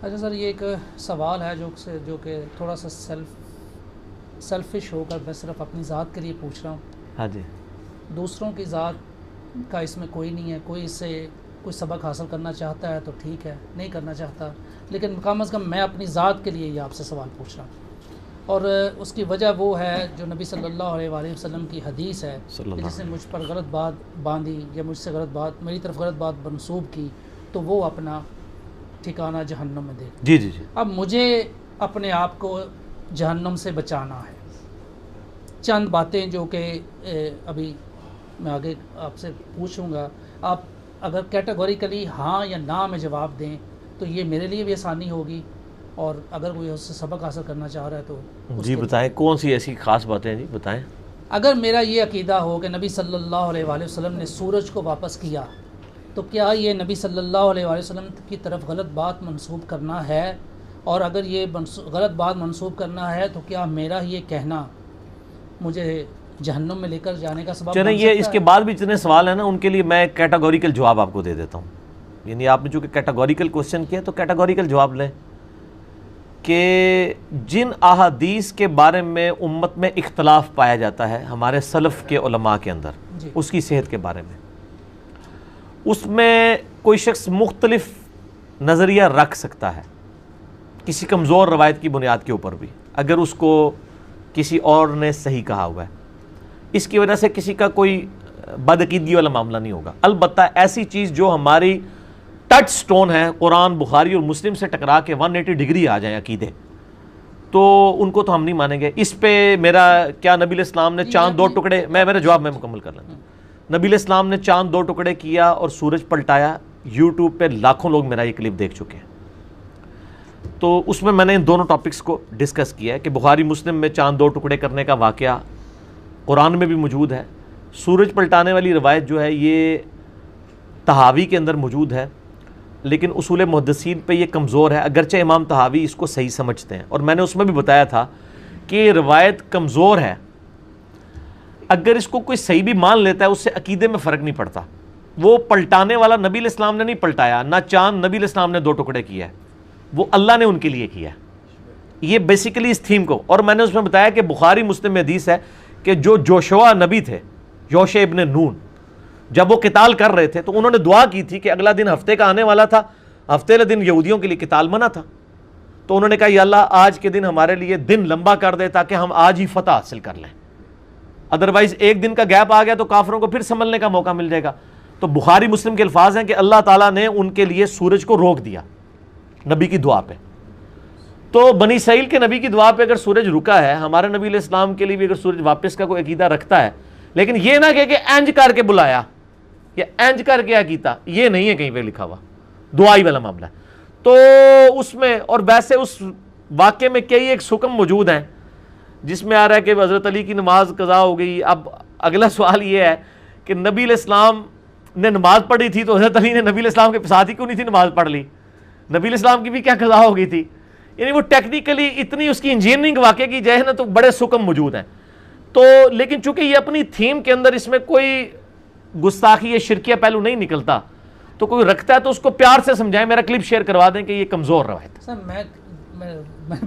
اچھا سر، یہ ایک سوال ہے جو کہ تھوڑا سا سیلفش ہو کر میں صرف اپنی ذات کے لیے پوچھ رہا ہوں. ہاں جی. دوسروں کی ذات کا اس میں کوئی نہیں ہے. کوئی اس سے کوئی سبق حاصل کرنا چاہتا ہے تو ٹھیک ہے، نہیں کرنا چاہتا، لیکن کم از کم میں اپنی ذات کے لیے یہ آپ سے سوال پوچھ رہا ہوں. اور اس کی وجہ وہ ہے جو نبی صلی اللہ علیہ وآلہ وسلم کی حدیث ہے کہ جس نے مجھ پر غلط بات باندھی یا مجھ سے میری طرف غلط بات منسوب کی تو وہ اپنا ٹھکانہ جہنم میں دے. جی جی جی. اب مجھے اپنے آپ کو جہنم سے بچانا ہے. چند باتیں جو کہ ابھی میں آگے آپ سے پوچھوں گا، آپ اگر کیٹیگوریکلی ہاں یا نہ میں جواب دیں تو یہ میرے لیے بھی آسانی ہوگی، اور اگر کوئی اس سے سبق حاصل کرنا چاہ رہا ہے تو جی بتائیں کون سی ایسی خاص باتیں ہیں. جی بتائیں. اگر میرا یہ عقیدہ ہو کہ نبی صلی اللہ علیہ وآلہ وسلم نے سورج کو واپس کیا تو کیا یہ نبی صلی اللہ علیہ وآلہ وسلم کی طرف غلط بات منسوب کرنا ہے؟ اور اگر یہ غلط بات منسوب کرنا ہے تو کیا میرا یہ کہنا مجھے جہنم میں لے کر جانے کا سبب چلیں بن یہ سکتا اس ہے؟ کے بعد بھی جتنے سوال ہیں نا ان کے لیے میں کیٹیگوریکل جواب آپ کو دے دیتا ہوں. یعنی آپ نے چونکہ کیٹیگوریکل کوشچن کیا تو کیٹیگوریکل جواب لیں کہ جن احادیث کے بارے میں امت میں اختلاف پایا جاتا ہے ہمارے سلف کے علماء کے اندر جی. اس کی صحت کے بارے میں، اس میں کوئی شخص مختلف نظریہ رکھ سکتا ہے کسی کمزور روایت کی بنیاد کے اوپر بھی، اگر اس کو کسی اور نے صحیح کہا ہوا ہے. اس کی وجہ سے کسی کا کوئی بدعقیدگی والا معاملہ نہیں ہوگا. البتہ ایسی چیز جو ہماری ٹچ سٹون ہے، قرآن بخاری اور مسلم سے ٹکرا کے 180 ڈگری آ جائیں عقیدے، تو ان کو تو ہم نہیں مانیں گے. اس پہ میرا کیا نبی علیہ السلام نے چاند دو ٹکڑے، میرا جواب میں مکمل کر لوں. نبی علیہ السلام نے چاند دو ٹکڑے کیا اور سورج پلٹایا، یوٹیوب پہ لاکھوں لوگ میرا یہ کلپ دیکھ چکے ہیں. تو اس میں نے ان دونوں ٹاپکس کو ڈسکس کیا ہے کہ بخاری مسلم میں چاند دو ٹکڑے کرنے کا واقعہ قرآن میں بھی موجود ہے. سورج پلٹانے والی روایت جو ہے یہ طحاوی کے اندر موجود ہے، لیکن اصول محدثین پہ یہ کمزور ہے، اگرچہ امام طحاوی اس کو صحیح سمجھتے ہیں. اور میں نے اس میں بھی بتایا تھا کہ یہ روایت کمزور ہے، اگر اس کو کوئی صحیح بھی مان لیتا ہے اس سے عقیدے میں فرق نہیں پڑتا. وہ پلٹانے والا نبی علیہ السلام نے نہیں پلٹایا، نہ چاند نبی علیہ السلام نے دو ٹکڑے کیا ہے، وہ اللہ نے ان کے لیے کیا ہے. یہ بیسیکلی اس تھیم کو، اور میں نے اس میں بتایا کہ بخاری مسلم میں حدیث ہے کہ جو جوشوا نبی تھے، یوشع ابن نون، جب وہ قتال کر رہے تھے تو انہوں نے دعا کی تھی کہ اگلا دن ہفتے کا آنے والا تھا، ہفتے والے دن یہودیوں کے لیے قتال منع تھا، تو انہوں نے کہا یا اللہ آج کے دن ہمارے لیے دن لمبا کر دے تاکہ ہم آج ہی فتح حاصل کر لیں، ادروائز ایک دن کا گیپ آ گیا تو کافروں کو پھر سنبھلنے کا موقع مل جائے گا. تو بخاری مسلم کے الفاظ ہیں کہ اللہ تعالیٰ نے ان کے لیے سورج کو روک دیا نبی کی دعا پہ. تو بنی اسرائیل کے نبی کی دعا پہ اگر سورج رکا ہے، ہمارے نبی علیہ السلام کے لیے بھی اگر سورج واپس کا کوئی عقیدہ رکھتا ہے، لیکن یہ نہ کہ اینج کر کے بلایا یا اینج کر کے کیتا، یہ نہیں ہے کہیں پہ لکھا ہوا، دعائی والا معاملہ ہے. تو اس میں، اور ویسے اس واقعے میں کئی ایک حکم موجود ہیں جس میں آ رہا ہے کہ حضرت علی کی نماز قضا ہو گئی. اب اگلا سوال یہ ہے کہ نبی علیہ السلام نے نماز پڑھی تھی تو حضرت علی نے نبی علیہ السلام کے ساتھ ہی کیوں نہیں تھی نماز پڑھ لی؟ نبی علیہ السلام کی بھی کیا قضا ہو گئی تھی؟ یعنی وہ ٹیکنیکلی اتنی اس کی انجینئرنگ واقعے کی جائے نا تو بڑے حکم موجود ہیں. تو لیکن چونکہ یہ اپنی تھیم کے اندر اس میں کوئی گستاخی یا شرکیہ پہلو نہیں نکلتا، تو کوئی رکھتا ہے تو اس کو پیار سے سمجھائیں، میرا کلپ شیئر کروا دیں کہ یہ کمزور روایت ہے. سر میں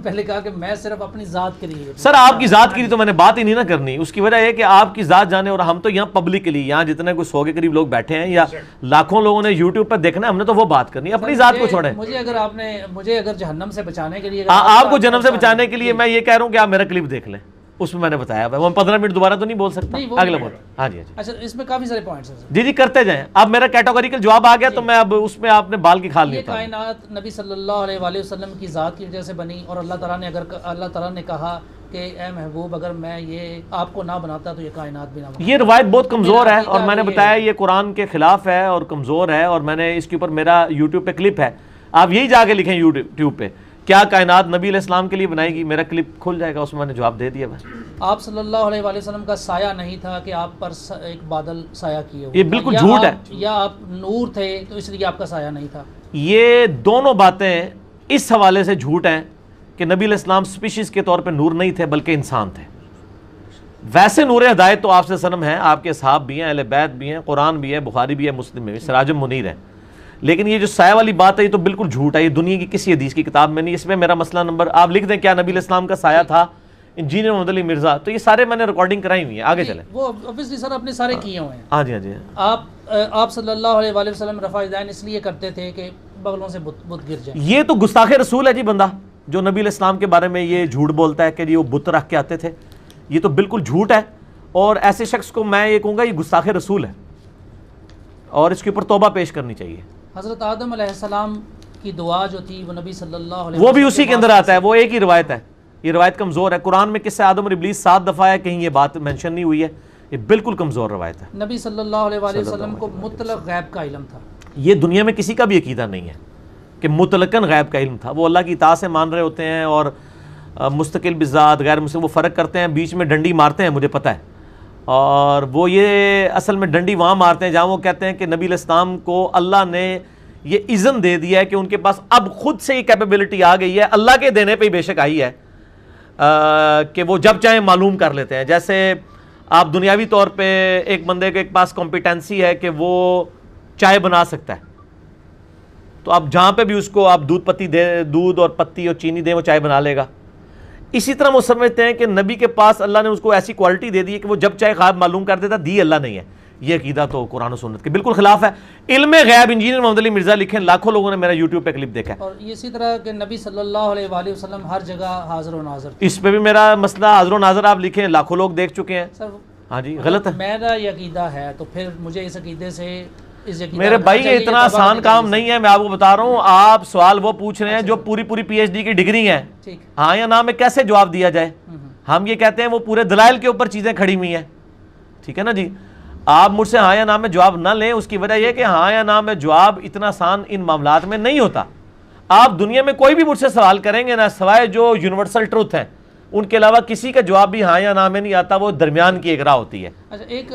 پہلے کہا کہ میں صرف اپنی ذات کے لیے، سر آپ کی ذات کے لیے تو میں نے بات ہی نہیں نہ کرنی. اس کی وجہ یہ کہ آپ کی ذات جانے، اور ہم تو یہاں پبلک کے لیے، یہاں جتنے کوئی 100 کے قریب لوگ بیٹھے ہیں یا لاکھوں لوگوں نے یوٹیوب پہ دیکھنا ہے، ہم نے تو وہ بات کرنی ہے، اپنی ذات کو چھوڑیں. مجھے اگر جہنم سے بچانے کے لیے، آپ کو جہنم سے بچانے کے لیے میں یہ کہہ رہا ہوں کہ آپ میرا کلپ دیکھ لیں، اس میں نے بتایا ہے. وہ 15 منٹ دوبارہ تو نہیں بول سکتا، اگلا بول. ہاں جی. اچھا اس میں کافی سارے پوائنٹس ہیں. جی کرتے جائیں. اب میرا کیٹیگوریکل جواب آ گیا تو میں اب اس میں آپ نے بال کی کھال نہیں اتارا. یہ کائنات نبی صلی اللہ علیہ وآلہ وسلم کی ذات کی وجہ سے بنی، اور اللہ تعالیٰ نے کہا کہ اے محبوب اگر میں یہ آپ کو نہ بناتا تو یہ کائنات بھی نہ بناتا. یہ روایت بہت کمزور ہے، اور میں نے بتایا یہ قرآن کے خلاف ہے اور کمزور ہے، اور میں نے اس کے اوپر میرا یوٹیوب پہ کلپ ہے، آپ یہی جا کے لکھیں یوٹیوب پہ کیا کائنات نبی علیہ السلام کے لیے بنائی گی، میرا کلپ کھل جائے گا، اس میں نے جواب دے دیا. آپ صلی اللہ علیہ وآلہ وسلم کا سایہ نہیں تھا کہ آپ پر ایک بادل سایہ کیے ہوئے، یہ بالکل جھوٹ ہے. یا آپ نور تھے تو اس لیے آپ کا سایہ نہیں تھا. یہ دونوں باتیں اس حوالے سے جھوٹ ہیں کہ نبی علیہ السلام سپیشیز کے طور پہ نور نہیں تھے بلکہ انسان تھے. ویسے نور ہدایت تو آپ سے سنم ہے، آپ کے اصحاب بھی ہیں، اہل بیت بھی ہیں، قرآن بھی ہے، بخاری بھی ہے، مسلم بھی ہے، سراج منیر ہے. لیکن یہ جو سایہ والی بات ہے یہ تو بالکل جھوٹ ہے، یہ دنیا کی کسی حدیث کی کتاب میں نہیں. اس میں میرا مسئلہ نمبر آپ لکھ دیں کیا نبی علیہ السلام کا سایہ تھا انجینئر محمد علی مرزا. تو یہ سارے میں نے ریکارڈنگ کرائی ہوئی ہیں. آگے چلیں. وہ obviously سر اپنے سارے کیے ہوئے ہیں. ہاں جی ہاں جی. آپ صلی اللہ علیہ وآلہ وسلم رفع دین اس لیے کرتے تھے کہ بغلوں سے بت گر جائیں. یہ تو گستاخ رسول ہے جی بندہ جو نبی علیہ السلام کے بارے میں یہ جھوٹ بولتا ہے کہ یہ وہ بت رکھ کے آتے تھے. یہ تو بالکل جھوٹ ہے، اور ایسے شخص کو میں یہ کہوں گا یہ گستاخ رسول ہے اور اس کے اوپر توبہ پیش کرنی چاہیے. حضرت آدم علیہ السلام کی دعا جو تھی وہ نبی صلی اللہ علیہ وہ بھی اسی کے اندر آتا ہے، وہ ایک ہی روایت ہے. یہ روایت کمزور ہے. قرآن میں قصہ آدم اور ابلیس 7 دفعہ ہے، کہیں یہ بات مینشن نہیں ہوئی ہے. یہ بالکل کمزور روایت ہے. نبی صلی اللہ علیہ وآلہ وسلم کو مطلق غیب کا علم تھا. یہ دنیا میں کسی کا بھی عقیدہ نہیں ہے کہ مطلقاً غیب کا علم تھا. وہ اللہ کی اطاعت سے مان رہے ہوتے ہیں اور مستقل بذات غیر مستقل وہ فرق کرتے ہیں، بیچ میں ڈنڈی مارتے ہیں مجھے پتہ ہے. اور وہ یہ اصل میں ڈنڈی وہاں مارتے ہیں جہاں وہ کہتے ہیں کہ نبی علیہ السلام کو اللہ نے یہ اذن دے دیا ہے کہ ان کے پاس اب خود سے یہ کیپیبلٹی آ گئی ہے، اللہ کے دینے پہ ہی بے شک آئی ہے کہ وہ جب چاہیں معلوم کر لیتے ہیں. جیسے آپ دنیاوی طور پہ ایک بندے کے پاس کمپیٹنسی ہے کہ وہ چائے بنا سکتا ہے، تو آپ جہاں پہ بھی اس کو آپ دودھ پتی دے، دودھ اور پتی اور چینی دیں وہ چائے بنا لے گا. اسی طرح وہ سمجھتے ہیں کہ نبی کے پاس اللہ نے اس کو ایسی کوالٹی دے دی ہے کہ وہ جب چاہے غائب معلوم کر دیتا. دی اللہ نہیں ہے. یہ عقیدہ تو قرآن و سنت کے بالکل خلاف ہے. علم غیب انجینئر محمد علی مرزا لکھیں، لاکھوں لوگوں نے میرا یوٹیوب پہ کلپ دیکھا ہے. اور اسی طرح کہ نبی صلی اللہ علیہ وآلہ وسلم ہر جگہ حاضر و ناظر تھے. اس پہ بھی میرا مسئلہ حاضر و ناظر آپ لکھیں، لاکھوں لوگ دیکھ چکے ہیں. سر ہاں جی غلط ہے. میرا یہ عقیدہ ہے تو پھر مجھے اس عقیدے سے میرے بھائی یہ اتنا آسان کام نہیں ہے. میں آپ کو بتا رہا ہوں، آپ سوال وہ پوچھ رہے ہیں جو پوری پی ایچ ڈی کی ڈگری ہے. ہاں یا نہ میں کیسے جواب دیا جائے؟ ہم یہ کہتے ہیں وہ پورے دلائل کے اوپر چیزیں کھڑی ہوئی ہیں. ٹھیک ہے نا جی. آپ مجھ سے ہاں یا نہ میں جواب نہ لیں، اس کی وجہ یہ کہ ہاں یا نہ میں جواب اتنا آسان ان معاملات میں نہیں ہوتا. آپ دنیا میں کوئی بھی مجھ سے سوال کریں گے نا، سوائے جو یونیورسل ٹروتھ ہیں ان کے علاوہ کسی کا جواب بھی ہاں یا نہ میں نہیں آتا. وہ درمیان کی ایک راہ ہوتی ہے. اچھا، ایک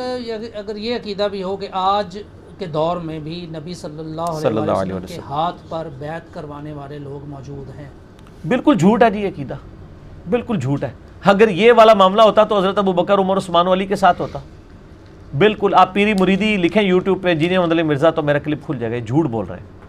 اگر یہ عقیدہ بھی ہو کہ آج کے دور میں بھی نبی صلی اللہ علیہ وسلم کے ہاتھ پر بیعت کروانے والے لوگ موجود ہیں، بالکل جھوٹ ہے جی. عقیدہ بالکل جھوٹ ہے. اگر یہ والا معاملہ ہوتا تو حضرت ابوبکر عمر عثمان و علی کے ساتھ ہوتا. بالکل. آپ پیری مریدی لکھیں یوٹیوب پہ انجینئر محمد علی مرزا تو میرا کلپ کھل جائے گا. جھوٹ بول رہے ہیں.